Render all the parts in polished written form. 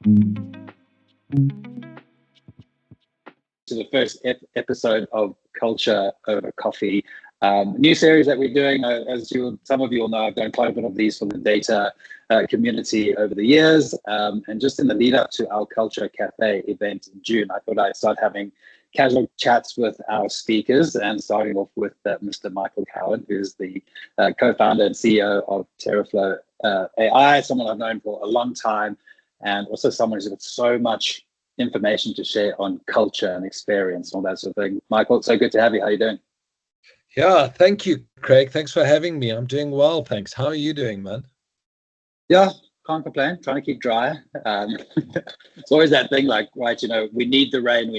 To the first episode of Culture Over Coffee, new series that we're doing. As some of you will know, I've done quite a bit of these for the data community over the years. And just in the lead up to our Culture Cafe event in June, I thought I'd start having casual chats with our speakers, and starting off with Mr. Michael Cowen, who's the co-founder and CEO of TerraFlow AI, someone I've known for a long time, and also someone who's got so much information to share on culture and experience and all that sort of thing. Michael, so good to have you. How are you doing? Yeah, thank you, Craig. Thanks for having me. I'm doing well, thanks. How are you doing, man? Yeah, can't complain. Trying to keep dry. It's always that thing, like, right, we need the rain,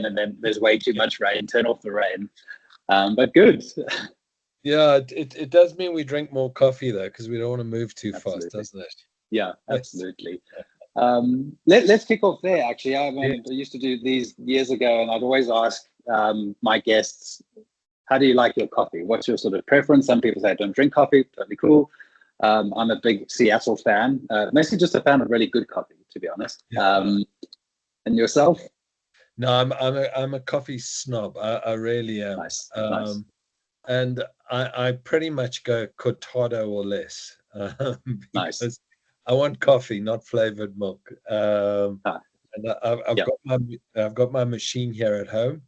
and then there's way too much rain. Turn off the rain. But good. Yeah, it does mean we drink more coffee, though, because we don't want to move too fast, doesn't it? Yeah, absolutely. Let's kick off there, actually. I used to do these years ago, and I'd always ask my guests, how do you like your coffee? What's your sort of preference? Some people say I don't drink coffee, totally cool. I'm a big Seattle fan, mostly just a fan of really good coffee, to be honest. Yeah. And yourself? No, I'm a coffee snob. I really am. Nice. And I pretty much go cortado or less, because I want coffee, not flavored milk. And I've got my machine here at home,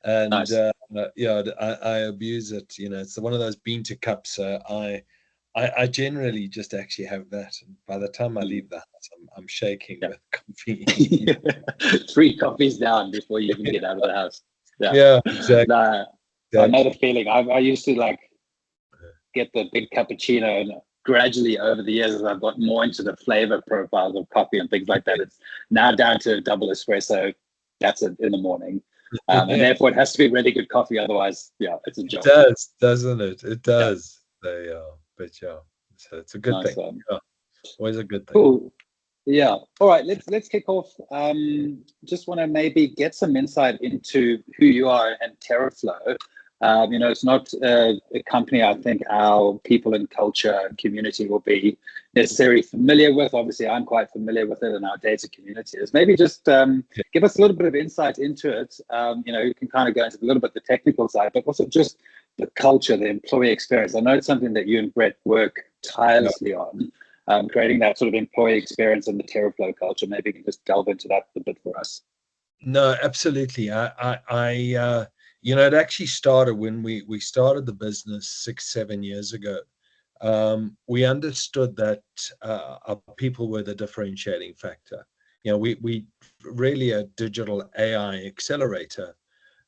and I abuse it. It's one of those bean to cups. I generally just actually have that, and by the time I leave the house, I'm shaking with coffee. 3 coffees down before you even get out of the house. Yeah, exactly. I know the feeling. I used to get the big cappuccino, and gradually over the years, as I've got more into the flavor profiles of coffee and things like that, it's now down to a double espresso. That's it in the morning. And therefore it has to be really good coffie. Otherwise, it's a joke. It does, doesn't it? It does. But so it's a good thing. Yeah. Always a good thing. Cool. Yeah. All right. Let's kick off. Just want to maybe get some insight into who you are and TerraFlow. It's not a company I think our people in culture community will be necessarily familiar with. Obviously, I'm quite familiar with it, and our data community is. Maybe just give us a little bit of insight into it. You can kind of go into a little bit the technical side, but also just the culture, the employee experience. I know it's something that you and Brett work tirelessly on, creating that sort of employee experience and the TerraFlow culture. Maybe you can just delve into that a bit for us. No, absolutely. It actually started when we started the business 6-7 years ago. We understood that our people were the differentiating factor. We really a digital AI accelerator.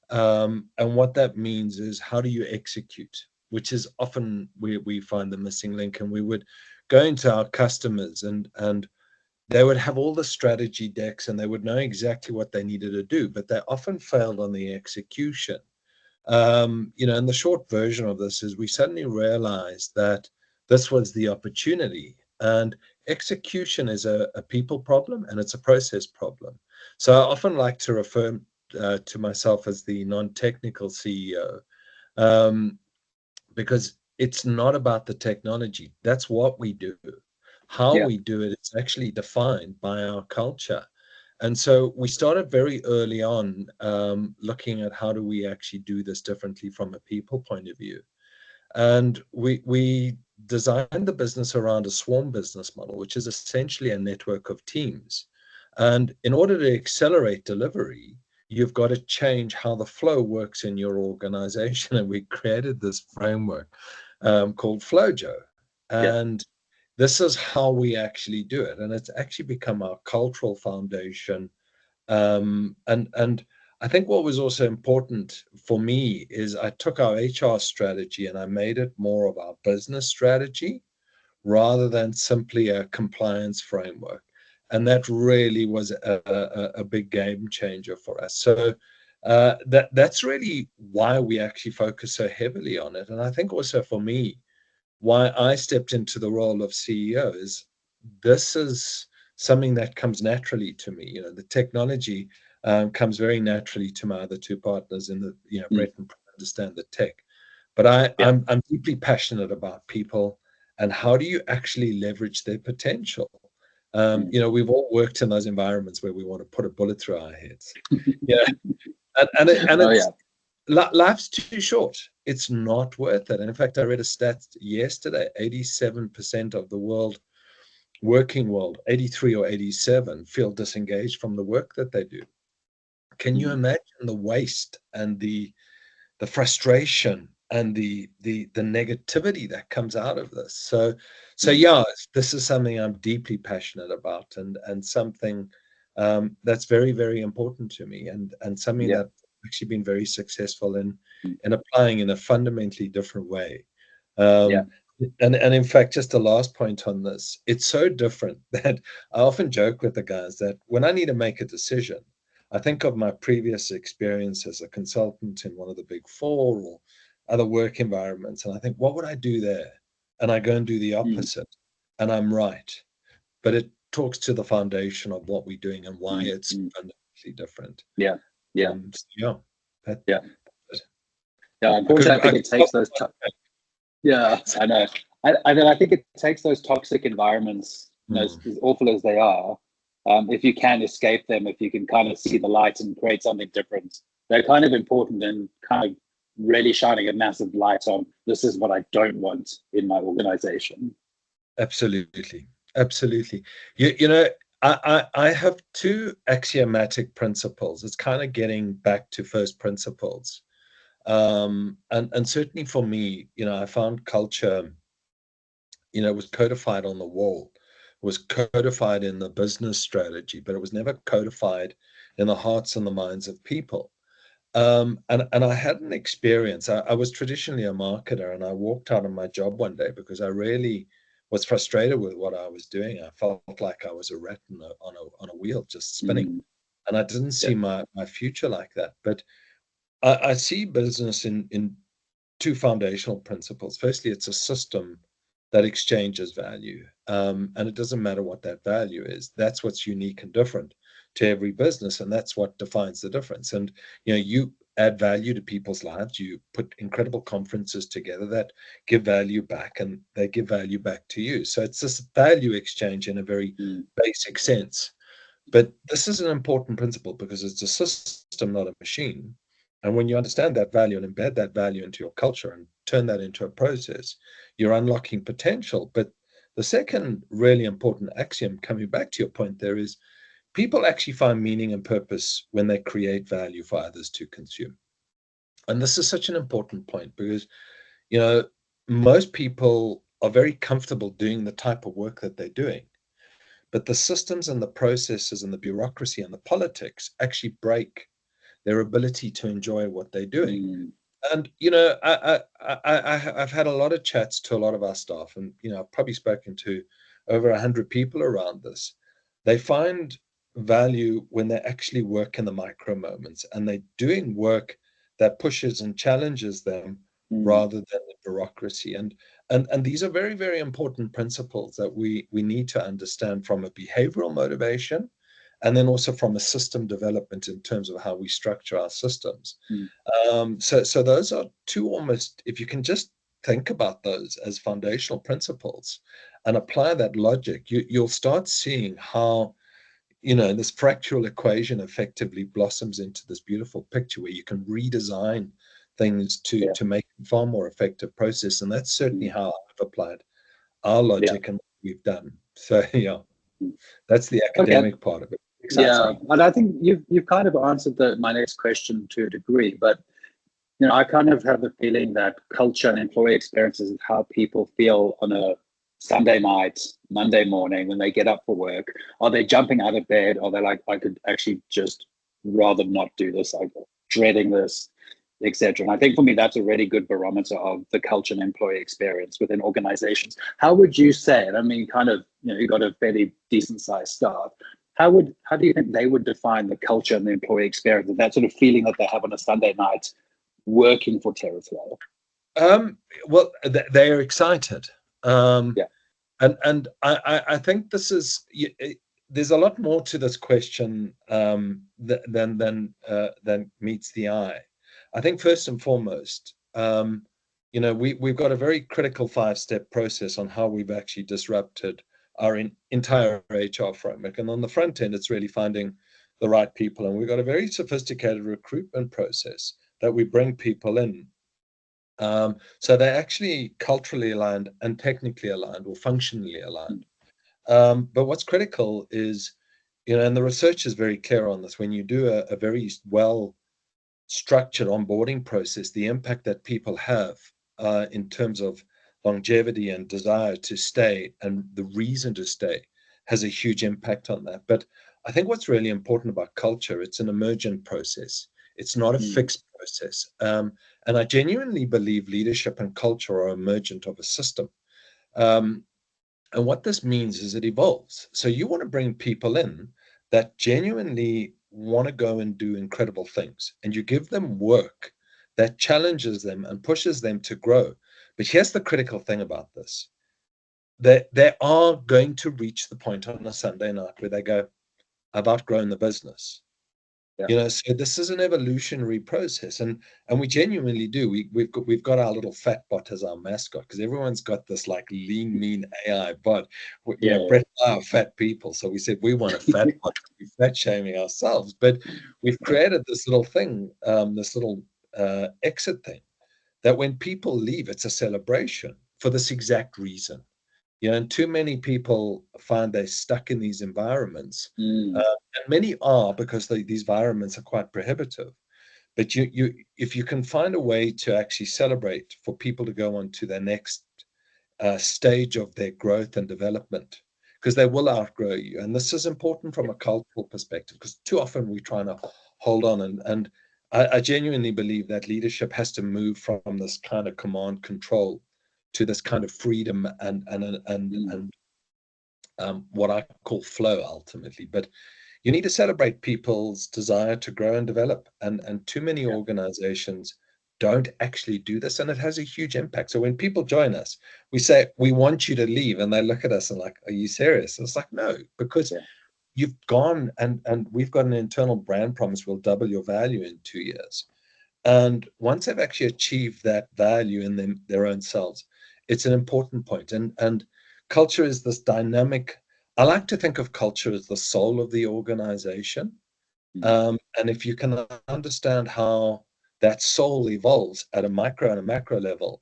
And what that means is, how do you execute, which is often we find the missing link. And we would go into our customers, and they would have all the strategy decks, and they would know exactly what they needed to do, but they often failed on the execution. And the short version of this is, we suddenly realized that this was the opportunity, and execution is a people problem, and it's a process problem. So I often like to refer to myself as the non-technical CEO, because it's not about the technology. That's what we do. How we do it is actually defined by our culture. And so we started very early on looking at how do we actually do this differently from a people point of view. And we designed the business around a swarm business model, which is essentially a network of teams. And in order to accelerate delivery, you've got to change how the flow works in your organization. And we created this framework called FlowJo. And this is how we actually do it. And it's actually become our cultural foundation. And I think what was also important for me is, I took our HR strategy and I made it more of our business strategy rather than simply a compliance framework. And that really was a big game changer for us. So that's really why we actually focus so heavily on it. And I think also for me, why I stepped into the role of CEO is, this is something that comes naturally to me. The technology comes very naturally to my other 2 partners in the, Brett and understand the tech. But I'm deeply passionate about people, and how do you actually leverage their potential? Mm. We've all worked in those environments where we want to put a bullet through our heads. Yeah, and Oh yeah. it's life's too short. It's not worth it. And in fact, I read a stat yesterday: 87% of the working world, 83 or 87, feel disengaged from the work that they do. Can you Mm. imagine the waste and the frustration and the negativity that comes out of this? So Mm. yeah, this is something I'm deeply passionate about, and something that's very, very important to me, and something Yeah. that I've actually been very successful Mm. in applying in a fundamentally different way. Yeah. um, and in fact, just a last point on this, it's so different that I often joke with the guys that when I need to make a decision, I think of my previous experience as a consultant in one of the big four or other work environments, and I think, what would I do there? And I go and do the Mm. opposite, and I'm right. But it talks to the foundation of what we're doing and why Mm. it's Mm. fundamentally different. Yeah. Yeah. So yeah, that, Yeah. that- Yeah. I could, Unfortunately, I I think could it stop. takes those. Yeah, I know. I think it takes those toxic environments, Hmm. as awful as they are, if you can escape them, if you can kind of see the light and create something different, they're kind of important and kind of really shining a massive light on this is what I don't want in my organization. Absolutely. Absolutely. You know, I have two axiomatic principles. It's kind of getting back to first principles. And certainly for me, I found culture, was codified on the wall, was codified in the business strategy, but it was never codified in the hearts and the minds of people. And I had an experience. I was traditionally a marketer, and I walked out of my job one day because I really was frustrated with what I was doing. I felt like I was a rat on a wheel, just spinning, Mm, and I didn't yeah. see my future like that. But I see business in two foundational principles. Firstly, it's a system that exchanges value, and it doesn't matter what that value is. That's what's unique and different to every business, and that's what defines the difference. And you add value to people's lives. You put incredible conferences together that give value back, and they give value back to you. So it's this value exchange in a very Mm, basic sense. But this is an important principle because it's a system, not a machine. And when you understand that value and embed that value into your culture and turn that into a process, you're unlocking potential. But the second really important axiom, coming back to your point there, is people actually find meaning and purpose when they create value for others to consume. And this is such an important point because, you know, most people are very comfortable doing the type of work that they're doing, but the systems and the processes and the bureaucracy and the politics actually break their ability to enjoy what they're doing. mm, And I've had a lot of chats to a lot of our staff, and I've probably spoken to over 100 people around this. They find value when they actually work in the micro moments, and they're doing work that pushes and challenges them mm, rather than the bureaucracy. And these are very, very important principles that we need to understand from a behavioral motivation, and then also from a system development in terms of how we structure our systems. mm, So those are two, almost, if you can just think about those as foundational principles and apply that logic, you'll start seeing how, this fractal equation effectively blossoms into this beautiful picture where you can redesign things to yeah. to make a far more effective process. And that's certainly Mm, how I've applied our yeah. logic and what we've done. So yeah, Mm. that's the Okay. academic part of it. It excites Yeah, me. and I think you've kind of answered my next question to a degree, but I kind of have the feeling that culture and employee experiences is how people feel on a Sunday night, Monday morning when they get up for work. Are they jumping out of bed? Are they like, I could actually just rather not do this, I'm dreading this, etc. And I think for me, that's a really good barometer of the culture and employee experience within organizations. How would you say it? I mean, kind of, you've got a fairly decent sized staff. How do you think they would define the culture and the employee experience, that sort of feeling that they have on a Sunday night working for TerraFlow? Um, well, they are excited. Um, Yeah. and I think this is there's a lot more to this question than meets the eye. I think first and foremost, we've got a very critical 5-step process on how we've actually disrupted our entire HR framework. And on the front end, it's really finding the right people. And we've got a very sophisticated recruitment process that we bring people in. So they're actually culturally aligned and technically aligned or functionally aligned. But what's critical is, and the research is very clear on this, when you do a very well structured onboarding process, the impact that people have in terms of longevity and desire to stay and the reason to stay has a huge impact on that. But I think what's really important about culture, it's an emergent process. It's not a fixed process. And I genuinely believe leadership and culture are emergent of a system. And what this means is it evolves. So you want to bring people in that genuinely want to go and do incredible things, and you give them work that challenges them and pushes them to grow. But here's the critical thing about this. They are going to reach the point on a Sunday night where they go, I've outgrown the business. So this is an evolutionary process, and we genuinely do. We've got our little fat bot as our mascot, because everyone's got this like lean, mean AI bot. Brett and I are fat people, so we said we want a fat bot. We're fat shaming ourselves, but we've created this little thing, this little exit thing, that when people leave, it's a celebration for this exact reason. And too many people find they're stuck in these environments, and many are, because these environments are quite prohibitive. But if you can find a way to actually celebrate for people to go on to their next stage of their growth and development, because they will outgrow you. And this is important from a cultural perspective, because too often we try to hold on. And I genuinely believe that leadership has to move from this kind of command control to this kind of freedom and what I call flow ultimately. But you need to celebrate people's desire to grow and develop. And too many organizations don't actually do this, and it has a huge impact. So when people join us, we say, we want you to leave, and they look at us and like, are you serious? And it's like, no, because you've gone and we've got an internal brand promise, we'll double your value in 2 years. And once they've actually achieved that value in their own selves, it's an important point. And culture is this dynamic. I like to think of culture as the soul of the organization. And if you can understand how that soul evolves at a micro and a macro level,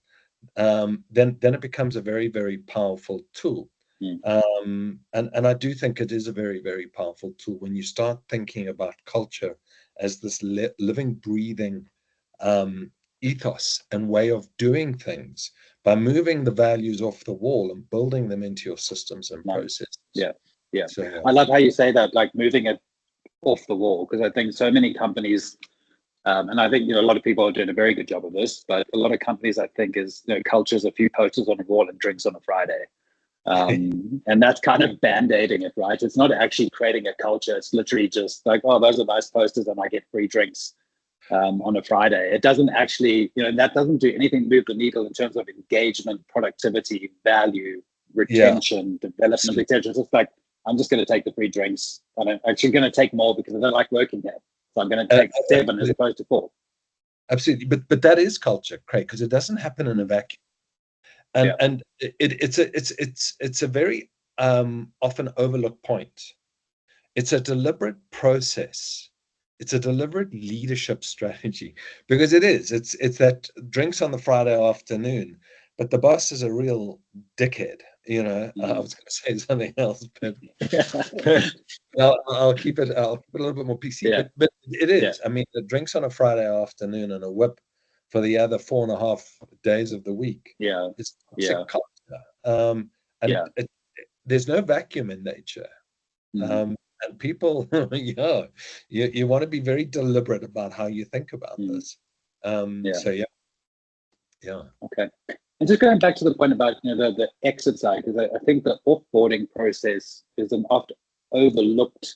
then it becomes a very, very powerful tool. And I do think it is a very, very powerful tool when you start thinking about culture as this living, breathing ethos and way of doing things, by moving the values off the wall and building them into your systems and processes. So, I love how you say that, like moving it off the wall, because I think so many companies, and I think a lot of people are doing a very good job of this, but a lot of companies, I think, is culture's a few posters on a wall and drinks on a Friday. And that's kind of band-aiding it, right? It's not actually creating a culture. It's literally just like, oh, those are nice posters and I get free drinks on a Friday. It doesn't actually, that doesn't do anything to move the needle in terms of engagement, productivity, value, retention, development, etc. It's just like, I'm just going to take the free drinks, and I'm actually going to take more because I don't like working here. So I'm going to take 7 as opposed to 4. Absolutely, but that is culture, Craig, because it doesn't happen in a vacuum. And it's a very often overlooked point. It's a deliberate process. It's a deliberate leadership strategy, because it's that drinks on the Friday afternoon, but the boss is a real dickhead. I was going to say something else, but I'll keep it a little bit more PC. But it is. I mean, the drinks on a Friday afternoon and a whip for the other 4.5 days of the week. It's culture. There's no vacuum in nature. And people, you want to be very deliberate about how you think about this. So okay. And just going back to the point about the exit side, because I think the offboarding process is an often overlooked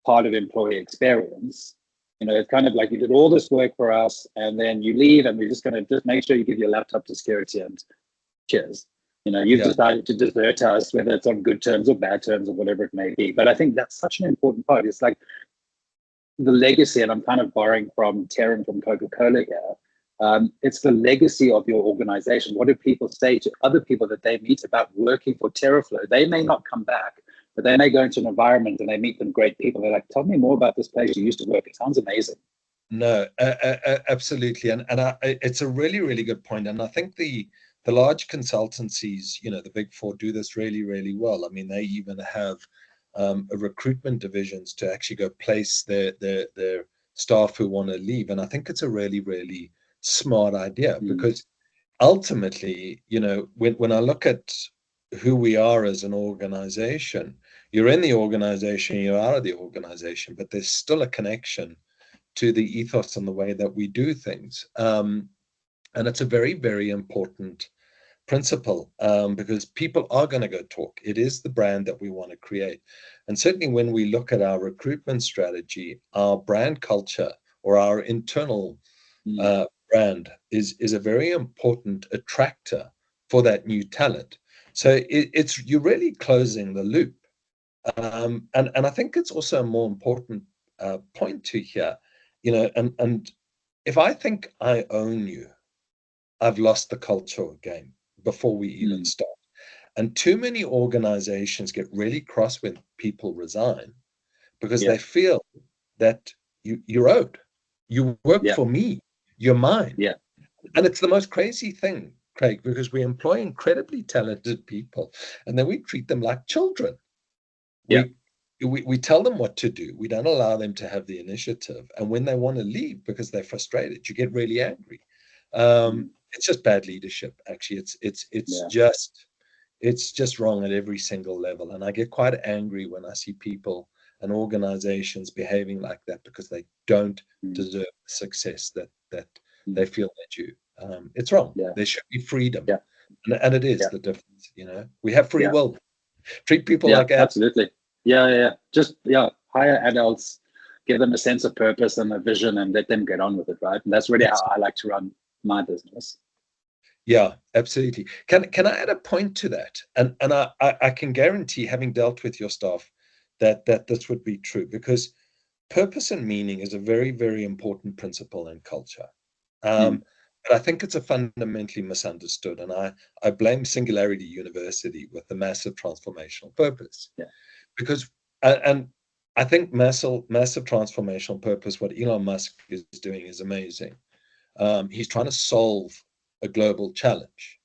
part of employee experience. It's kind of like, you did all this work for us, and then you leave, and we're just going to just make sure you give your laptop to security and cheers. You've decided to desert us, whether it's on good terms or bad terms or whatever it may be. But I think that's such an important part. It's like the legacy, and I'm kind of borrowing from Terran from Coca-Cola here. It's the legacy of your organization. What do people say to other people that they meet about working for TerraFlow? They may not come back, but they may go into an environment and they meet some great people. They're like, tell me more about this place you used to work. It sounds amazing. No, absolutely, and it's a really, really good point. And I think the large consultancies, the big four, do this really, really well. I mean, they even have a recruitment divisions to actually go place their staff who want to leave. And I think it's a really, really smart idea, because ultimately, when I look at who we are as an organization, you're in the organization, you're out of the organization, but there's still a connection to the ethos and the way that we do things. And it's a very, very important principle, because people are going to go talk. It is the brand that we want to create. And certainly when we look at our recruitment strategy, our brand culture, or our internal brand is a very important attractor for that new talent. So you're really closing the loop. And I think it's also a more important point to here, and if I think I own you, I've lost the cultural game before we even start. And too many organizations get really cross when people resign, because they feel that you're owed. You work for me, you're mine. And it's the most crazy thing, Craig, because we employ incredibly talented people and then we treat them like children. We tell them what to do. We don't allow them to have the initiative. And when they want to leave because they're frustrated, you get really angry. It's just bad leadership. Actually, it's just wrong at every single level. And I get quite angry when I see people and organizations behaving like that, because they don't deserve the success that they feel they do. It's wrong. There should be freedom. And it is the difference. We have free will. Treat people like absolutely. Just hire adults, give them a sense of purpose and a vision, and let them get on with it, right? And that's really how I like to run my business. Yeah, absolutely. Can I add a point to that? And I can guarantee, having dealt with your staff, that this would be true, because purpose and meaning is a very, very important principle in culture. But I think it's a fundamentally misunderstood, and I blame Singularity University with the massive transformational purpose. Because and I think massive transformational purpose, what Elon Musk is doing, is amazing. He's trying to solve a global challenge.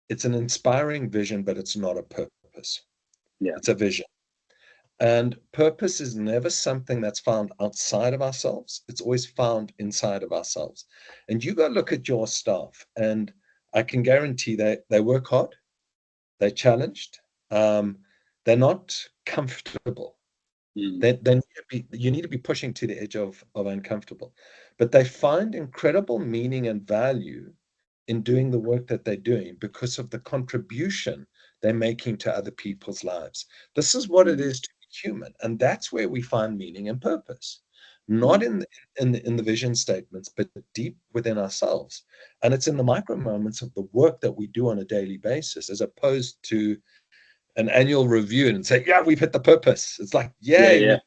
It's an inspiring vision, but it's not a purpose. It's a vision. And purpose is never something that's found outside of ourselves. It's always found inside of ourselves. And you go look at your staff, and I can guarantee they work hard, they're challenged, they're not comfortable. You need to be pushing to the edge of uncomfortable, but they find incredible meaning and value in doing the work that they're doing because of the contribution they're making to other people's lives. This is what it is to be human, and that's where we find meaning and purpose, not in the vision statements, but deep within ourselves. And it's in the micro moments of the work that we do on a daily basis, as opposed to an annual review and say, we've hit the purpose. It's like, we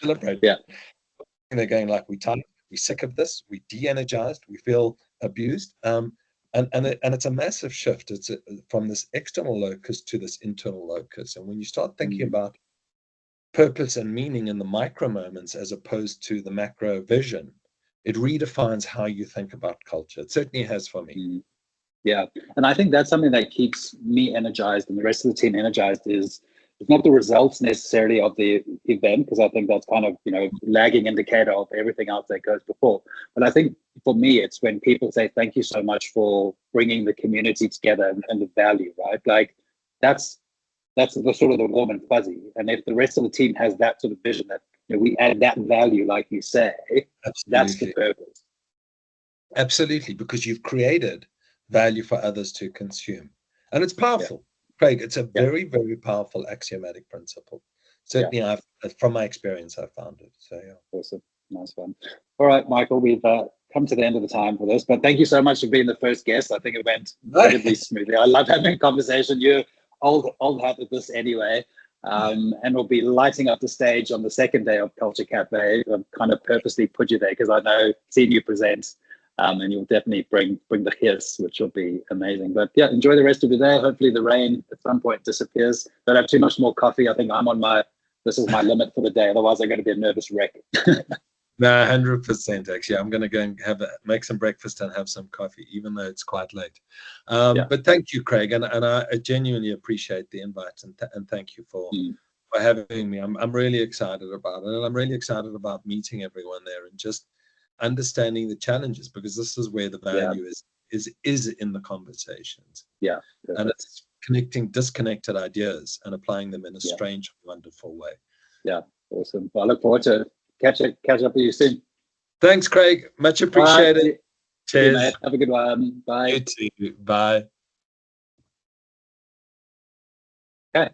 celebrate. And they're going like, we're tired, we're sick of this, we're de-energized, we feel abused. And it's a massive shift. It's from this external locus to this internal locus. And when you start thinking about purpose and meaning in the micro moments as opposed to the macro vision, it redefines how you think about culture. It certainly has for me. And I think that's something that keeps me energized and the rest of the team energized. Is it's not the results necessarily of the event, because I think that's kind of lagging indicator of everything else that goes before. But I think for me, it's when people say thank you so much for bringing the community together and the value, right? Like that's the sort of the warm and fuzzy. And if the rest of the team has that sort of vision that we add that value, like you say, that's the purpose. Absolutely, because you've created value for others to consume. And it's powerful. Craig, it's a very, very powerful axiomatic principle. Certainly, from my experience, I've found it. So, Awesome. Nice one. All right, Michael, we've come to the end of the time for this, but thank you so much for being the first guest. I think it went incredibly smoothly. I love having a conversation. You're old hat at this anyway. And we'll be lighting up the stage on the second day of Culture Cafe. I've kind of purposely put you there because I know seeing you present and you'll definitely bring the hiss, which will be amazing. But yeah, enjoy the rest of your day. Hopefully the rain at some point disappears. Don't have too much more coffee. I think this is my limit for the day. Otherwise, I'm going to be a nervous wreck. No, 100%. Actually, I'm going to go and make some breakfast and have some coffee, even though it's quite late. But thank you, Craig, and I genuinely appreciate the invite, and thank you for having me. I'm really excited about it, and I'm really excited about meeting everyone there and just understanding the challenges, because this is where the value is in the conversations. Yeah, and it's connecting disconnected ideas and applying them in a strange, wonderful way. Yeah, awesome. Well, I look forward to catch up with you soon. Thanks, Craig. Much appreciated. Right. Cheers. You, mate. Have a good one. Bye. You too. Bye. Okay.